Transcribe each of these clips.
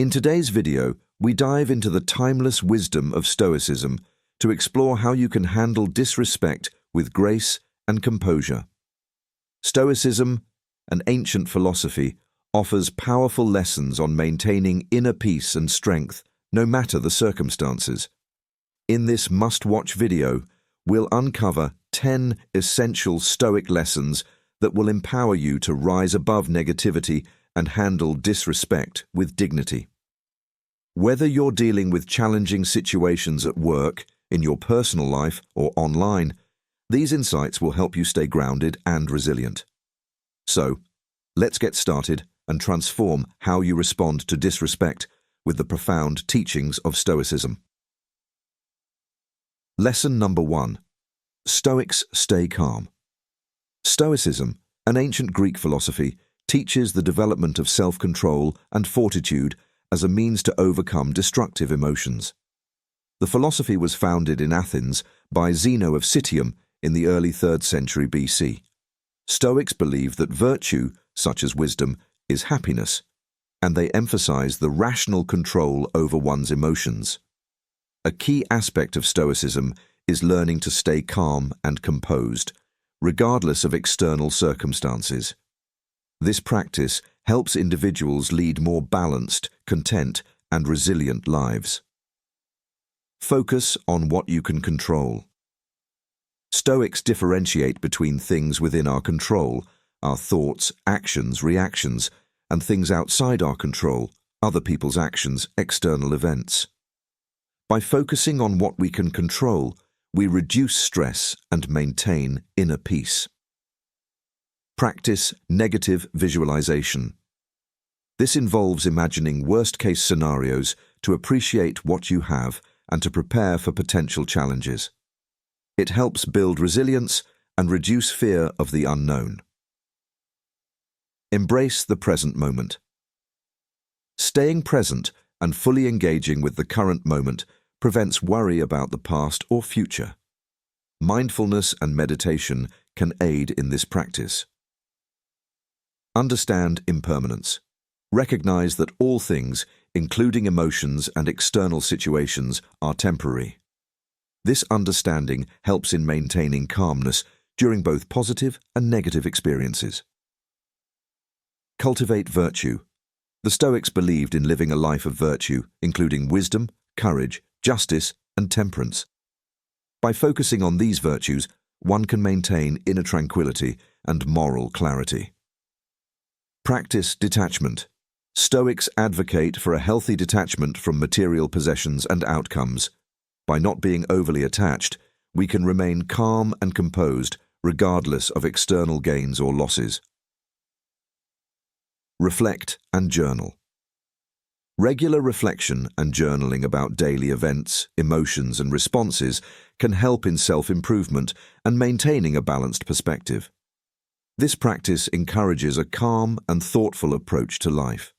In today's video, we dive into the timeless wisdom of Stoicism to explore how you can handle disrespect with grace and composure. Stoicism, an ancient philosophy, offers powerful lessons on maintaining inner peace and strength, no matter the circumstances. In this must-watch video, we'll uncover 10 essential Stoic lessons that will empower you to rise above negativity and handle disrespect with dignity. Whether you're dealing with challenging situations at work, in your personal life, or online, these insights will help you stay grounded and resilient. So, let's get started and transform how you respond to disrespect with the profound teachings of Stoicism. Lesson number 1. Stoics stay calm. Stoicism, an ancient Greek philosophy, teaches the development of self-control and fortitude as a means to overcome destructive emotions. The philosophy was founded in Athens by Zeno of Citium in the early 3rd century BC. Stoics believe that virtue, such as wisdom, is happiness, and they emphasize the rational control over one's emotions. A key aspect of Stoicism is learning to stay calm and composed, regardless of external circumstances. This practice helps individuals lead more balanced, content, and resilient lives. Focus on what you can control. Stoics differentiate between things within our control, our thoughts, actions, reactions, and things outside our control, other people's actions, external events. By focusing on what we can control, we reduce stress and maintain inner peace. Practice negative visualization. This involves imagining worst-case scenarios to appreciate what you have and to prepare for potential challenges. It helps build resilience and reduce fear of the unknown. Embrace the present moment. Staying present and fully engaging with the current moment prevents worry about the past or future. Mindfulness and meditation can aid in this practice. Understand impermanence. Recognize that all things, including emotions and external situations, are temporary. This understanding helps in maintaining calmness during both positive and negative experiences. Cultivate virtue. The Stoics believed in living a life of virtue, including wisdom, courage, justice, and temperance. By focusing on these virtues, one can maintain inner tranquility and moral clarity. Practice detachment. Stoics advocate for a healthy detachment from material possessions and outcomes. By not being overly attached, we can remain calm and composed regardless of external gains or losses. Reflect and journal. Regular reflection and journaling about daily events, emotions, and responses can help in self-improvement and maintaining a balanced perspective. This practice encourages a calm and thoughtful approach to life.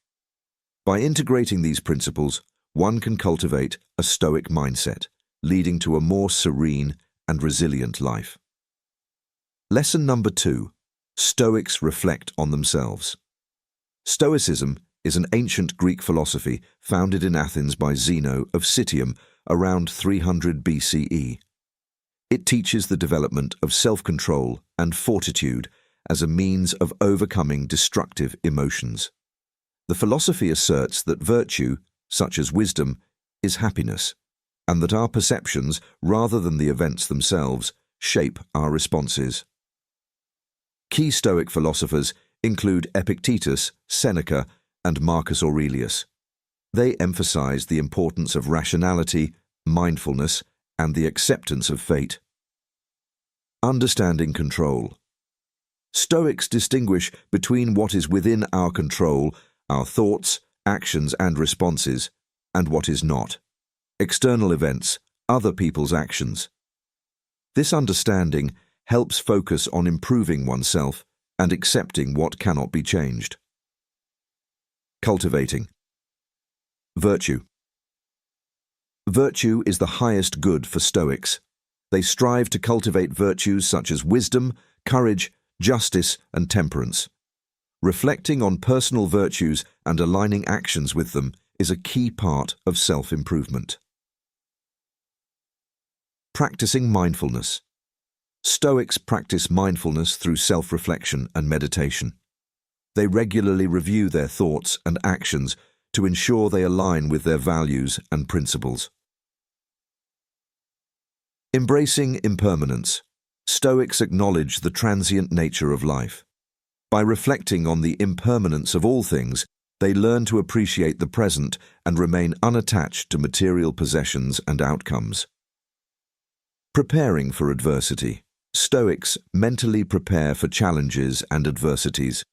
By integrating these principles, one can cultivate a Stoic mindset, leading to a more serene and resilient life. Lesson number 2. Stoics reflect on themselves. Stoicism is an ancient Greek philosophy founded in Athens by Zeno of Citium around 300 BCE. It teaches the development of self-control and fortitude as a means of overcoming destructive emotions. The philosophy asserts that virtue, such as wisdom, is happiness, and that our perceptions, rather than the events themselves, shape our responses. Key Stoic philosophers include Epictetus, Seneca, and Marcus Aurelius. They emphasize the importance of rationality, mindfulness, and the acceptance of fate. Understanding control. Stoics distinguish between what is within our control, our thoughts, actions, and responses, and what is not, external events, other people's actions. This understanding helps focus on improving oneself and accepting what cannot be changed. Cultivating. Virtue. Virtue is the highest good for Stoics. They strive to cultivate virtues such as wisdom, courage, justice, and temperance. Reflecting on personal virtues and aligning actions with them is a key part of self-improvement. Practicing mindfulness. Stoics practice mindfulness through self-reflection and meditation. They regularly review their thoughts and actions to ensure they align with their values and principles. Embracing impermanence. Stoics acknowledge the transient nature of life. By reflecting on the impermanence of all things, they learn to appreciate the present and remain unattached to material possessions and outcomes. Preparing for adversity. Stoics mentally prepare for challenges and adversities.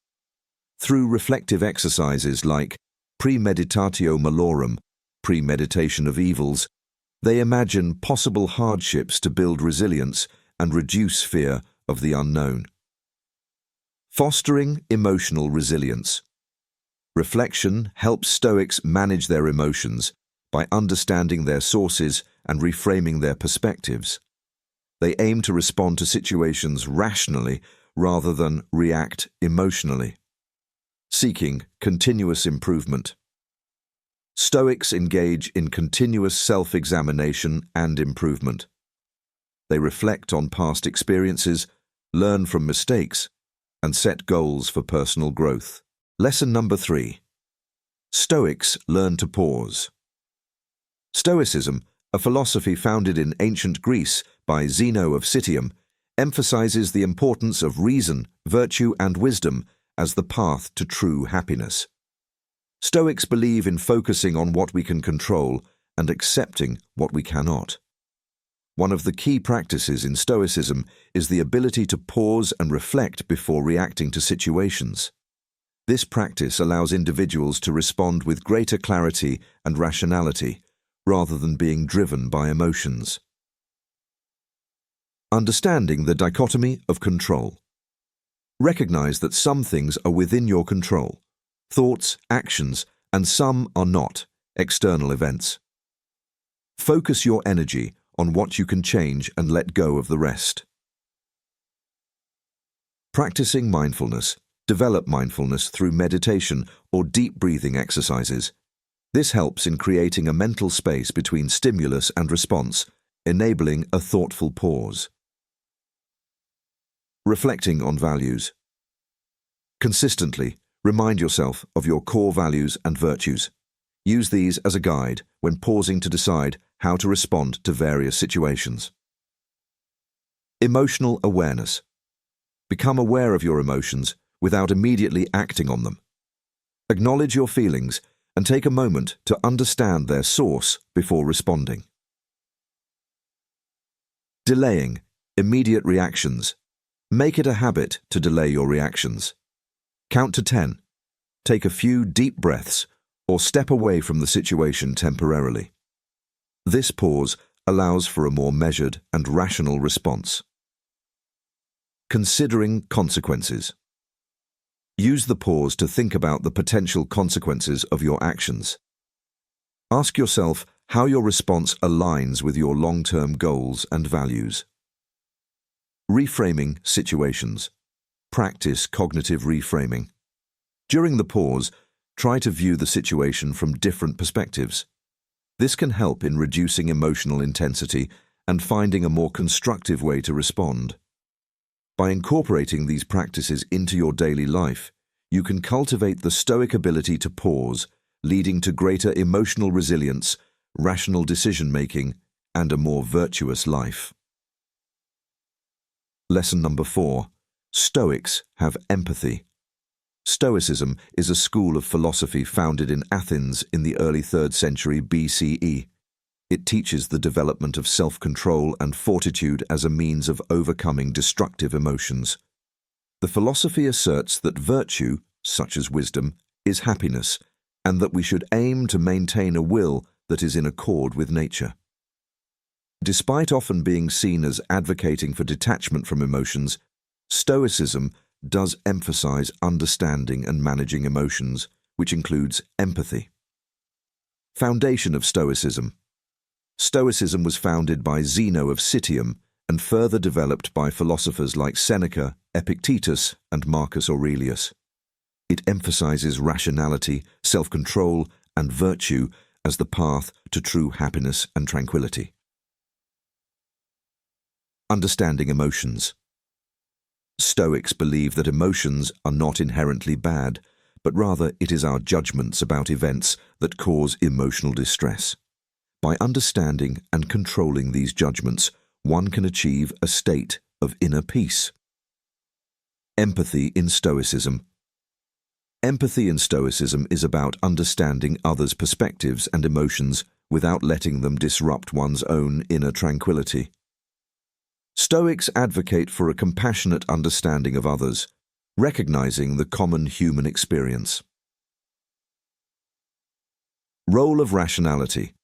Through reflective exercises like premeditatio malorum, premeditation of evils, they imagine possible hardships to build resilience and reduce fear of the unknown. Fostering emotional resilience. Reflection helps Stoics manage their emotions by understanding their sources and reframing their perspectives. They aim to respond to situations rationally rather than react emotionally. Seeking continuous improvement. Stoics engage in continuous self-examination and improvement. They reflect on past experiences, learn from mistakes, and set goals for personal growth. Lesson number 3. Stoics learn to pause. Stoicism, a philosophy founded in ancient Greece by Zeno of Citium, emphasizes the importance of reason, virtue, and wisdom as the path to true happiness. Stoics believe in focusing on what we can control and accepting what we cannot. One of the key practices in Stoicism is the ability to pause and reflect before reacting to situations. This practice allows individuals to respond with greater clarity and rationality, rather than being driven by emotions. Understanding the dichotomy of control. Recognize that some things are within your control, thoughts, actions, and some are not, external events. Focus your energy on what you can change and let go of the rest. Practicing mindfulness. Develop mindfulness through meditation or deep breathing exercises. This helps in creating a mental space between stimulus and response, enabling a thoughtful pause. Reflecting on values. Consistently, remind yourself of your core values and virtues. Use these as a guide when pausing to decide how to respond to various situations. Emotional awareness. Become aware of your emotions without immediately acting on them. Acknowledge your feelings and take a moment to understand their source before responding. Delaying immediate reactions. Make it a habit to delay your reactions. Count to 10. Take a few deep breaths or step away from the situation temporarily. This pause allows for a more measured and rational response. Considering consequences. Use the pause to think about the potential consequences of your actions. Ask yourself how your response aligns with your long-term goals and values. Reframing situations. Practice cognitive reframing. During the pause, try to view the situation from different perspectives. This can help in reducing emotional intensity and finding a more constructive way to respond. By incorporating these practices into your daily life, you can cultivate the Stoic ability to pause, leading to greater emotional resilience, rational decision-making, and a more virtuous life. Lesson number 4. Stoics have empathy. Stoicism is a school of philosophy founded in Athens in the early 3rd century BCE. It teaches the development of self-control and fortitude as a means of overcoming destructive emotions. The philosophy asserts that virtue, such as wisdom, is happiness, and that we should aim to maintain a will that is in accord with nature. Despite often being seen as advocating for detachment from emotions, Stoicism does emphasize understanding and managing emotions, which includes empathy. Foundation of Stoicism. Stoicism was founded by Zeno of Citium and further developed by philosophers like Seneca, Epictetus, and Marcus Aurelius. It emphasizes rationality, self-control, and virtue as the path to true happiness and tranquility. Understanding emotions. Stoics believe that emotions are not inherently bad, but rather it is our judgments about events that cause emotional distress. By understanding and controlling these judgments, one can achieve a state of inner peace. Empathy in Stoicism. Empathy in Stoicism is about understanding others' perspectives and emotions without letting them disrupt one's own inner tranquility. Stoics advocate for a compassionate understanding of others, recognizing the common human experience. Role of rationality.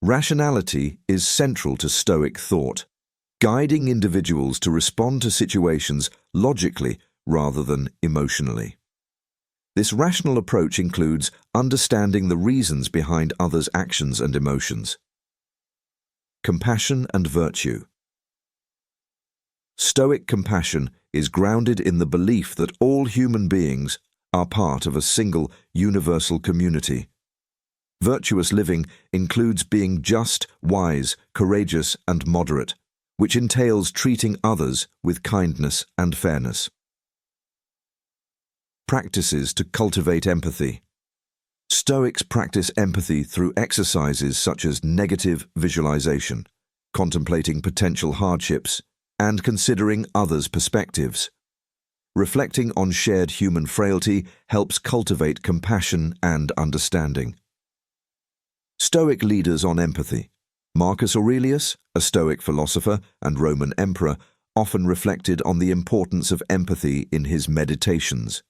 Rationality is central to Stoic thought, guiding individuals to respond to situations logically rather than emotionally. This rational approach includes understanding the reasons behind others' actions and emotions. Compassion and virtue. Stoic compassion is grounded in the belief that all human beings are part of a single, universal community. Virtuous living includes being just, wise, courageous, and moderate, which entails treating others with kindness and fairness. Practices to cultivate empathy. Stoics practice empathy through exercises such as negative visualization, contemplating potential hardships, and considering others' perspectives. Reflecting on shared human frailty helps cultivate compassion and understanding. Stoic leaders on empathy. Marcus Aurelius, a Stoic philosopher and Roman emperor, often reflected on the importance of empathy in his meditations.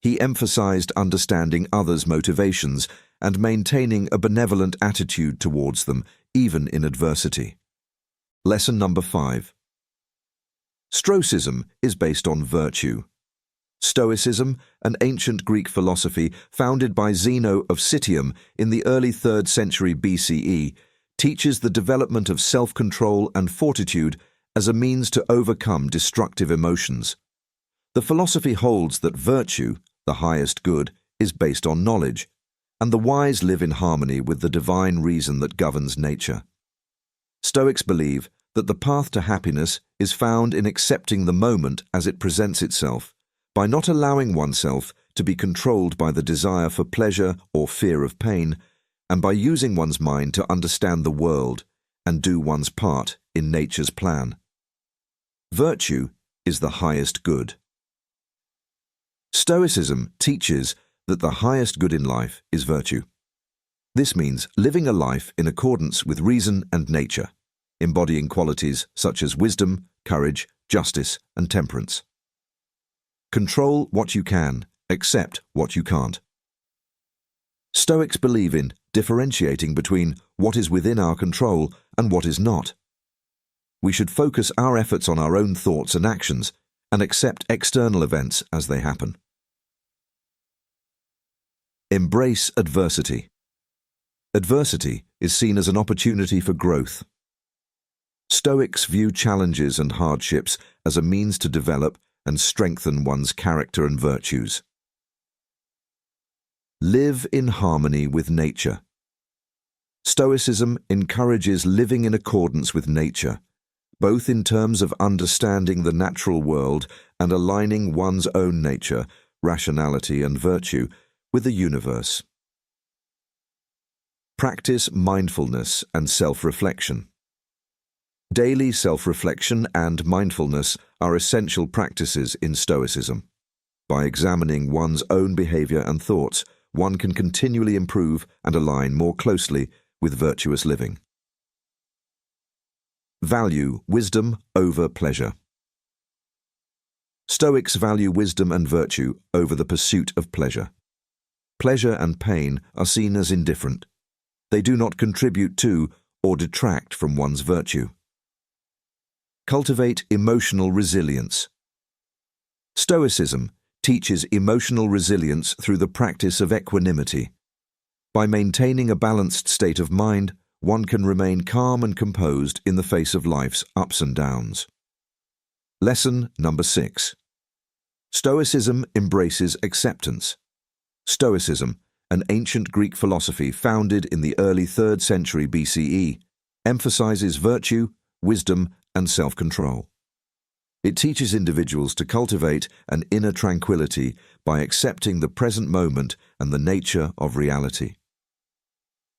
He emphasized understanding others' motivations and maintaining a benevolent attitude towards them, even in adversity. Lesson number 5. Stoicism is based on virtue. Stoicism, an ancient Greek philosophy founded by Zeno of Citium in the early 3rd century BCE, teaches the development of self-control and fortitude as a means to overcome destructive emotions. The philosophy holds that virtue, the highest good, is based on knowledge, and the wise live in harmony with the divine reason that governs nature. Stoics believe that the path to happiness is found in accepting the moment as it presents itself, by not allowing oneself to be controlled by the desire for pleasure or fear of pain, and by using one's mind to understand the world and do one's part in nature's plan. Virtue is the highest good. Stoicism teaches that the highest good in life is virtue. This means living a life in accordance with reason and nature, embodying qualities such as wisdom, courage, justice, and temperance. Control what you can, accept what you can't. Stoics believe in differentiating between what is within our control and what is not. We should focus our efforts on our own thoughts and actions and accept external events as they happen. Embrace adversity. Adversity is seen as an opportunity for growth. Stoics view challenges and hardships as a means to develop and strengthen one's character and virtues. Live in harmony with nature. Stoicism encourages living in accordance with nature, both in terms of understanding the natural world and aligning one's own nature, rationality, and virtue with the universe. Practice mindfulness and self-reflection. Daily self-reflection and mindfulness are essential practices in Stoicism. By examining one's own behavior and thoughts, one can continually improve and align more closely with virtuous living. Value wisdom over pleasure. Stoics value wisdom and virtue over the pursuit of pleasure. Pleasure and pain are seen as indifferent. They do not contribute to or detract from one's virtue. Cultivate emotional resilience. Stoicism teaches emotional resilience through the practice of equanimity. By maintaining a balanced state of mind, one can remain calm and composed in the face of life's ups and downs. Lesson number 6. Stoicism embraces acceptance. Stoicism, an ancient Greek philosophy founded in the early 3rd century BCE, emphasizes virtue, wisdom, and self-control. It teaches individuals to cultivate an inner tranquility by accepting the present moment and the nature of reality.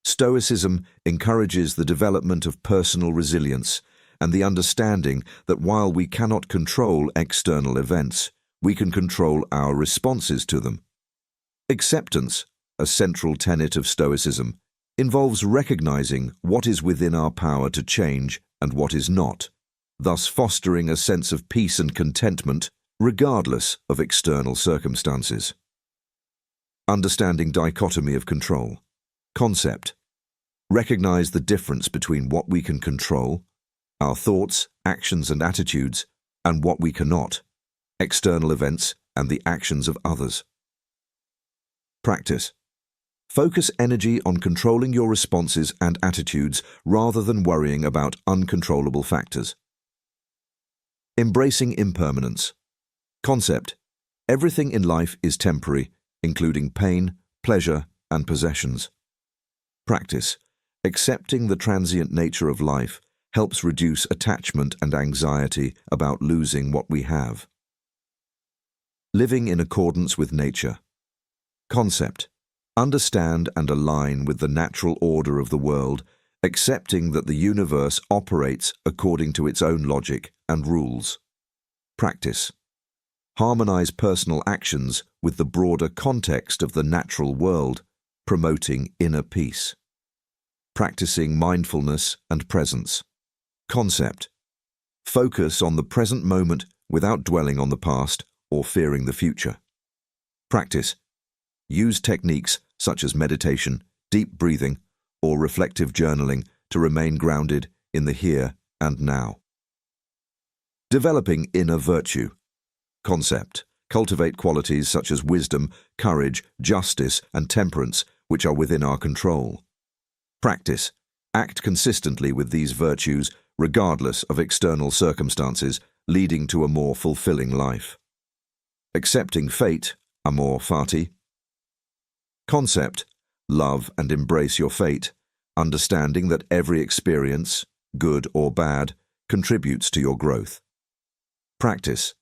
Stoicism encourages the development of personal resilience and the understanding that while we cannot control external events, we can control our responses to them. Acceptance, a central tenet of Stoicism, involves recognizing what is within our power to change and what is not, thus fostering a sense of peace and contentment regardless of external circumstances. Understanding dichotomy of control. Concept. Recognize the difference between what we can control, our thoughts, actions and attitudes, and what we cannot, external events and the actions of others. Practice. Focus energy on controlling your responses and attitudes rather than worrying about uncontrollable factors. Embracing impermanence. Concept. Everything in life is temporary, including pain, pleasure, and possessions. Practice. Accepting the transient nature of life helps reduce attachment and anxiety about losing what we have. Living in accordance with nature. Concept. Understand and align with the natural order of the world, accepting that the universe operates according to its own logic and rules. Practice. Harmonize personal actions with the broader context of the natural world, promoting inner peace. Practicing mindfulness and presence. Concept. Focus on the present moment without dwelling on the past or fearing the future. Practice. Use techniques such as meditation, deep breathing, or reflective journaling to remain grounded in the here and now. Developing inner virtue. Concept. Cultivate qualities such as wisdom, courage, justice, and temperance, which are within our control. Practice. Act consistently with these virtues, regardless of external circumstances, leading to a more fulfilling life. Accepting fate, amor fati. Concept. Love and embrace your fate, understanding that every experience, good or bad, contributes to your growth. Practice.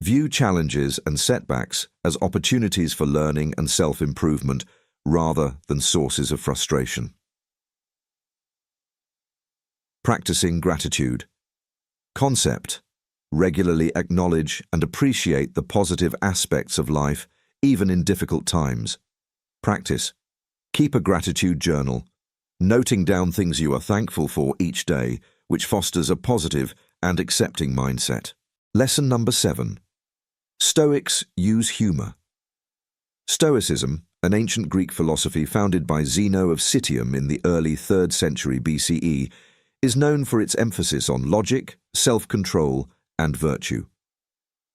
View challenges and setbacks as opportunities for learning and self-improvement rather than sources of frustration. Practicing gratitude. Concept. Regularly acknowledge and appreciate the positive aspects of life, even in difficult times. Practice. Keep a gratitude journal, noting down things you are thankful for each day, which fosters a positive and accepting mindset. Lesson number 7. Stoics use humor. Stoicism, an ancient Greek philosophy founded by Zeno of Citium in the early 3rd century BCE, is known for its emphasis on logic, self-control, and virtue.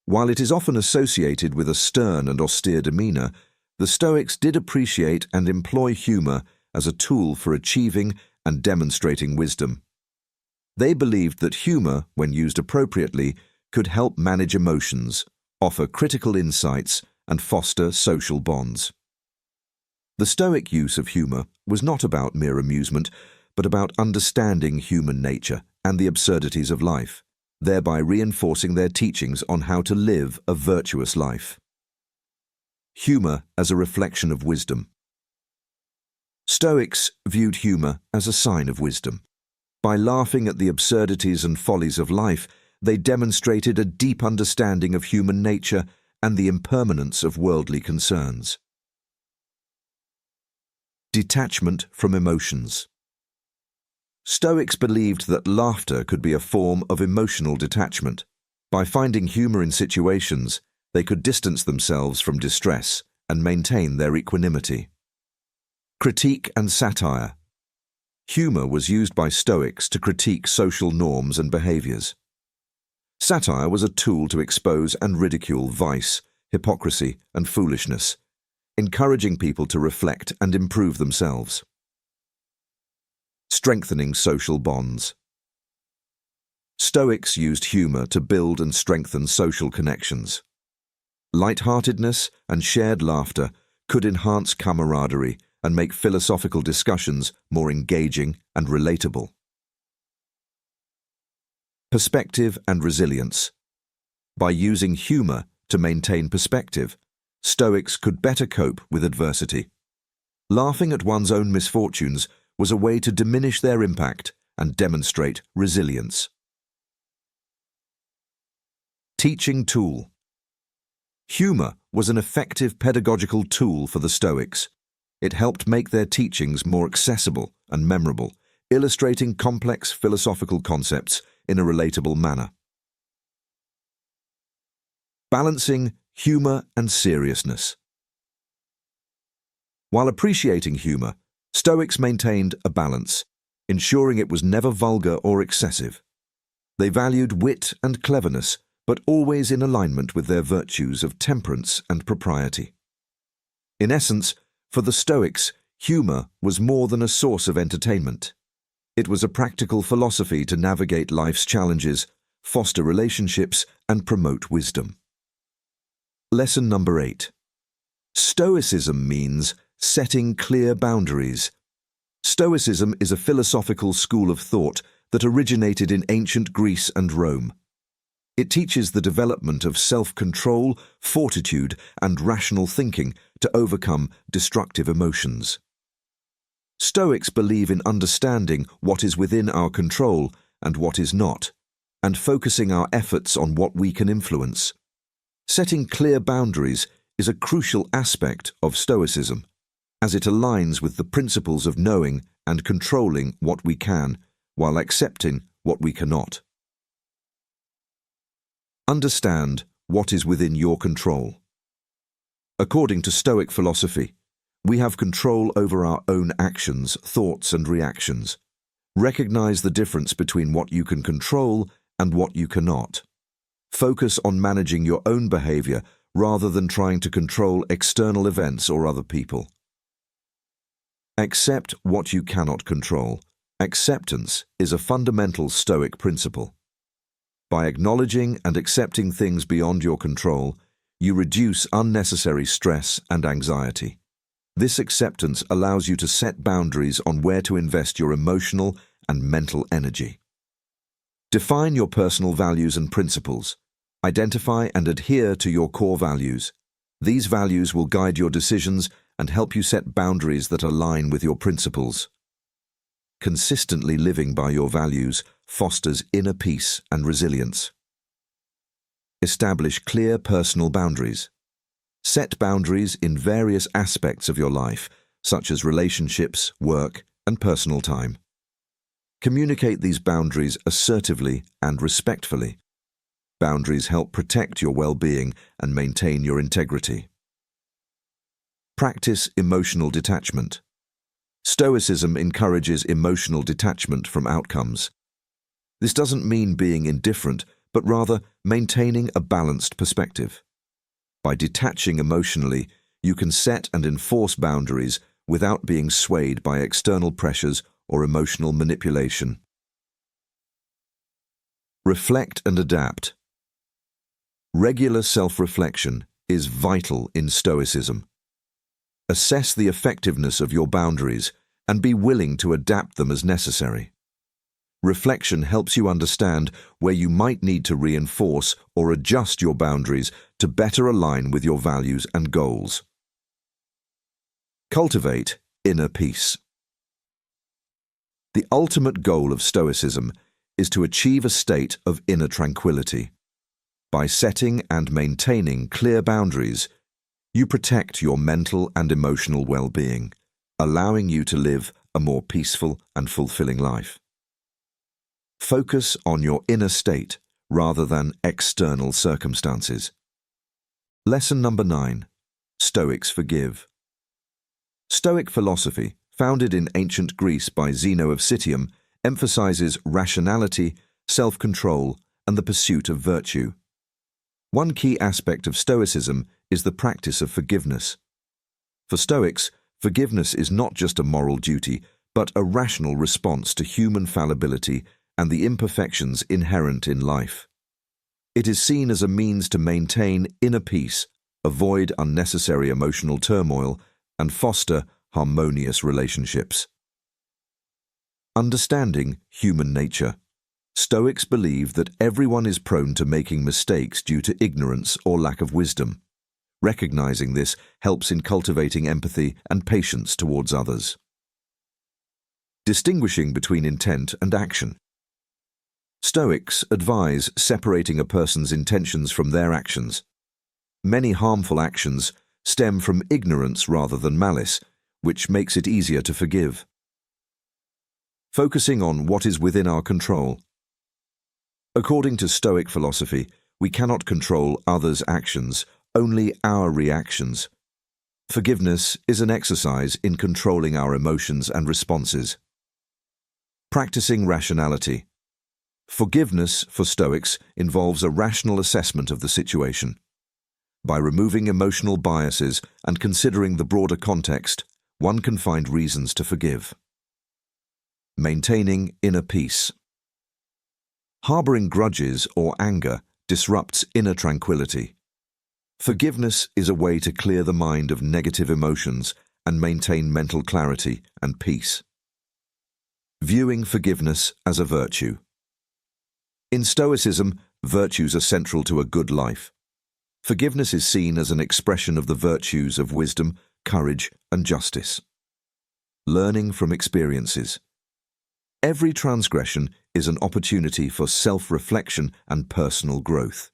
While it is often associated with a stern and austere demeanor, the Stoics did appreciate and employ humor as a tool for achieving and demonstrating wisdom. They believed that humor, when used appropriately, could help manage emotions, offer critical insights, and foster social bonds. The Stoic use of humor was not about mere amusement, but about understanding human nature and the absurdities of life, thereby reinforcing their teachings on how to live a virtuous life. Humor as a reflection of wisdom. Stoics viewed humor as a sign of wisdom. By laughing at the absurdities and follies of life, they demonstrated a deep understanding of human nature and the impermanence of worldly concerns. Detachment from emotions. Stoics believed that laughter could be a form of emotional detachment. By finding humor in situations, they could distance themselves from distress and maintain their equanimity. Critique and satire. Humor was used by Stoics to critique social norms and behaviors. Satire was a tool to expose and ridicule vice, hypocrisy, and foolishness, encouraging people to reflect and improve themselves. Strengthening social bonds. Stoics used humor to build and strengthen social connections. Lightheartedness and shared laughter could enhance camaraderie and make philosophical discussions more engaging and relatable. Perspective and resilience. By using humor to maintain perspective, Stoics could better cope with adversity. Laughing at one's own misfortunes was a way to diminish their impact and demonstrate resilience. Teaching tool. Humor was an effective pedagogical tool for the Stoics. It helped make their teachings more accessible and memorable, illustrating complex philosophical concepts in a relatable manner. Balancing humor and seriousness. While appreciating humor, Stoics maintained a balance, ensuring it was never vulgar or excessive. They valued wit and cleverness, but always in alignment with their virtues of temperance and propriety. In essence, for the Stoics, humor was more than a source of entertainment. It was a practical philosophy to navigate life's challenges, foster relationships, and promote wisdom. Lesson number 8. Stoicism means setting clear boundaries. Stoicism is a philosophical school of thought that originated in ancient Greece and Rome. It teaches the development of self-control, fortitude, and rational thinking to overcome destructive emotions. Stoics believe in understanding what is within our control and what is not, and focusing our efforts on what we can influence. Setting clear boundaries is a crucial aspect of Stoicism, as it aligns with the principles of knowing and controlling what we can, while accepting what we cannot. Understand what is within your control. According to Stoic philosophy, we have control over our own actions, thoughts, and reactions. Recognize the difference between what you can control and what you cannot. Focus on managing your own behavior rather than trying to control external events or other people. Accept what you cannot control. Acceptance is a fundamental Stoic principle. By acknowledging and accepting things beyond your control, you reduce unnecessary stress and anxiety. This acceptance allows you to set boundaries on where to invest your emotional and mental energy. Define your personal values and principles. Identify and adhere to your core values. These values will guide your decisions and help you set boundaries that align with your principles. Consistently living by your values fosters inner peace and resilience. Establish clear personal boundaries. Set boundaries in various aspects of your life, such as relationships, work, and personal time. Communicate these boundaries assertively and respectfully. Boundaries help protect your well-being and maintain your integrity. Practice emotional detachment. Stoicism encourages emotional detachment from outcomes. This doesn't mean being indifferent, but rather maintaining a balanced perspective. By detaching emotionally, you can set and enforce boundaries without being swayed by external pressures or emotional manipulation. Reflect and adapt. Regular self-reflection is vital in Stoicism. Assess the effectiveness of your boundaries and be willing to adapt them as necessary. Reflection helps you understand where you might need to reinforce or adjust your boundaries to better align with your values and goals. Cultivate inner peace. The ultimate goal of Stoicism is to achieve a state of inner tranquility. By setting and maintaining clear boundaries, you protect your mental and emotional well-being, allowing you to live a more peaceful and fulfilling life. Focus on your inner state rather than external circumstances. Lesson number 9. Stoics forgive. Stoic philosophy, founded in ancient Greece by Zeno of Citium, emphasizes rationality, self-control, and the pursuit of virtue. One key aspect of Stoicism is the practice of forgiveness. For Stoics, forgiveness is not just a moral duty, but a rational response to human fallibility and the imperfections inherent in life. It is seen as a means to maintain inner peace avoid unnecessary emotional turmoil, and foster harmonious relationships. Understanding human nature. Stoics believe that everyone is prone to making mistakes due to ignorance or lack of wisdom. Recognizing this helps in cultivating empathy and patience towards others. Distinguishing between intent and action. Stoics advise separating a person's intentions from their actions. Many harmful actions stem from ignorance rather than malice, which makes it easier to forgive. Focusing on what is within our control. According to Stoic philosophy, we cannot control others' actions, only our reactions. Forgiveness is an exercise in controlling our emotions and responses. Practicing rationality. Forgiveness for Stoics involves a rational assessment of the situation. By removing emotional biases and considering the broader context, one can find reasons to forgive. Maintaining inner peace. Harboring grudges or anger disrupts inner tranquility. Forgiveness is a way to clear the mind of negative emotions and maintain mental clarity and peace. Viewing forgiveness as a virtue. In Stoicism, virtues are central to a good life. Forgiveness is seen as an expression of the virtues of wisdom, courage, and justice. Learning from experiences. Every transgression is an opportunity for self-reflection and personal growth.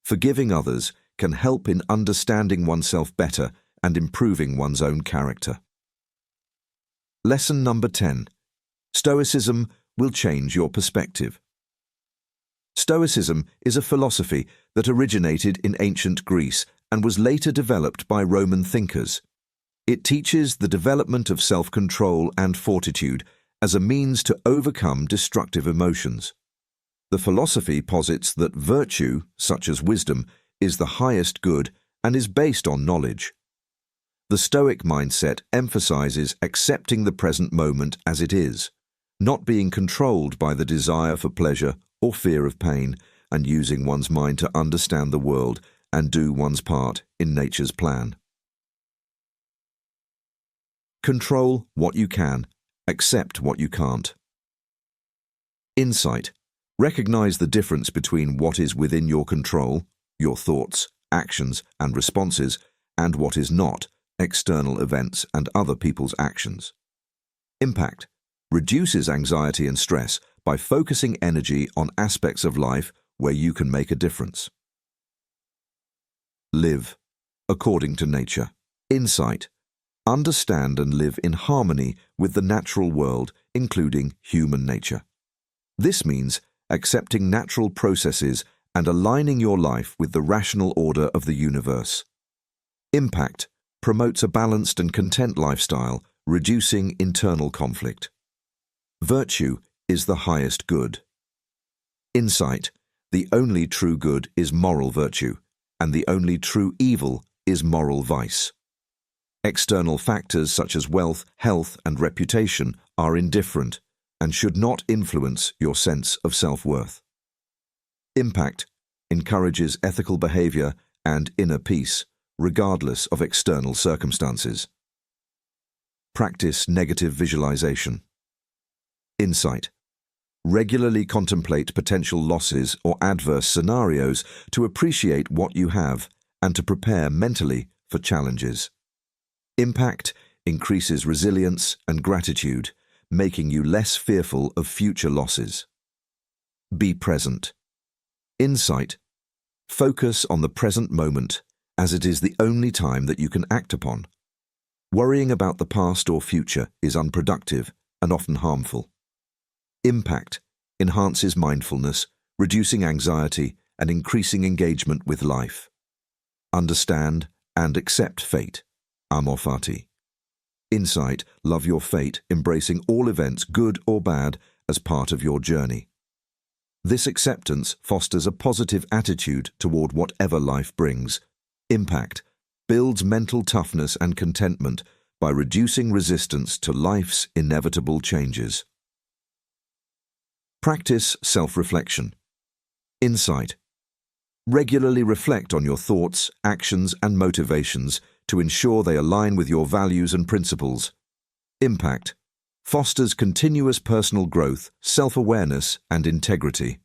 Forgiving others can help in understanding oneself better and improving one's own character. Lesson number 10. Stoicism will change your perspective. Stoicism is a philosophy that originated in ancient Greece and was later developed by Roman thinkers. It teaches the development of self-control and fortitude as a means to overcome destructive emotions. The philosophy posits that virtue, such as wisdom, is the highest good and is based on knowledge. The Stoic mindset emphasizes accepting the present moment as it is, not being controlled by the desire for pleasure or fear of pain, and using one's mind to understand the world and do one's part in nature's plan. Control what you can, accept what you can't. Insight. Recognize the difference between what is within your control, your thoughts, actions, and responses, and what is not, external events and other people's actions. Impact. Reduces anxiety and stress by focusing energy on aspects of life where you can make a difference. Live according to nature. Insight. Understand and live in harmony with the natural world, including human nature. This means accepting natural processes and aligning your life with the rational order of the universe. Impact. Promotes a balanced and content lifestyle, reducing internal conflict. Virtue is the highest good. Insight. The only true good is moral virtue, and the only true evil is moral vice. External factors such as wealth, health, and reputation are indifferent and should not influence your sense of self-worth. Impact. Encourages ethical behavior and inner peace, regardless of external circumstances. Practice negative visualization. Insight. Regularly contemplate potential losses or adverse scenarios to appreciate what you have and to prepare mentally for challenges. Impact. Increases resilience and gratitude, making you less fearful of future losses. Be present. Insight. Focus on the present moment, as it is the only time that you can act upon. Worrying about the past or future is unproductive and often harmful. Impact. Enhances mindfulness, reducing anxiety and increasing engagement with life. Understand and accept fate. Amor fati. Insight. Love your fate, embracing all events, good or bad, as part of your journey. This acceptance fosters a positive attitude toward whatever life brings. Impact. Builds mental toughness and contentment by reducing resistance to life's inevitable changes. Practice self-reflection. Insight. Regularly reflect on your thoughts, actions, and motivations to ensure they align with your values and principles. Impact. Fosters continuous personal growth, self-awareness, and integrity.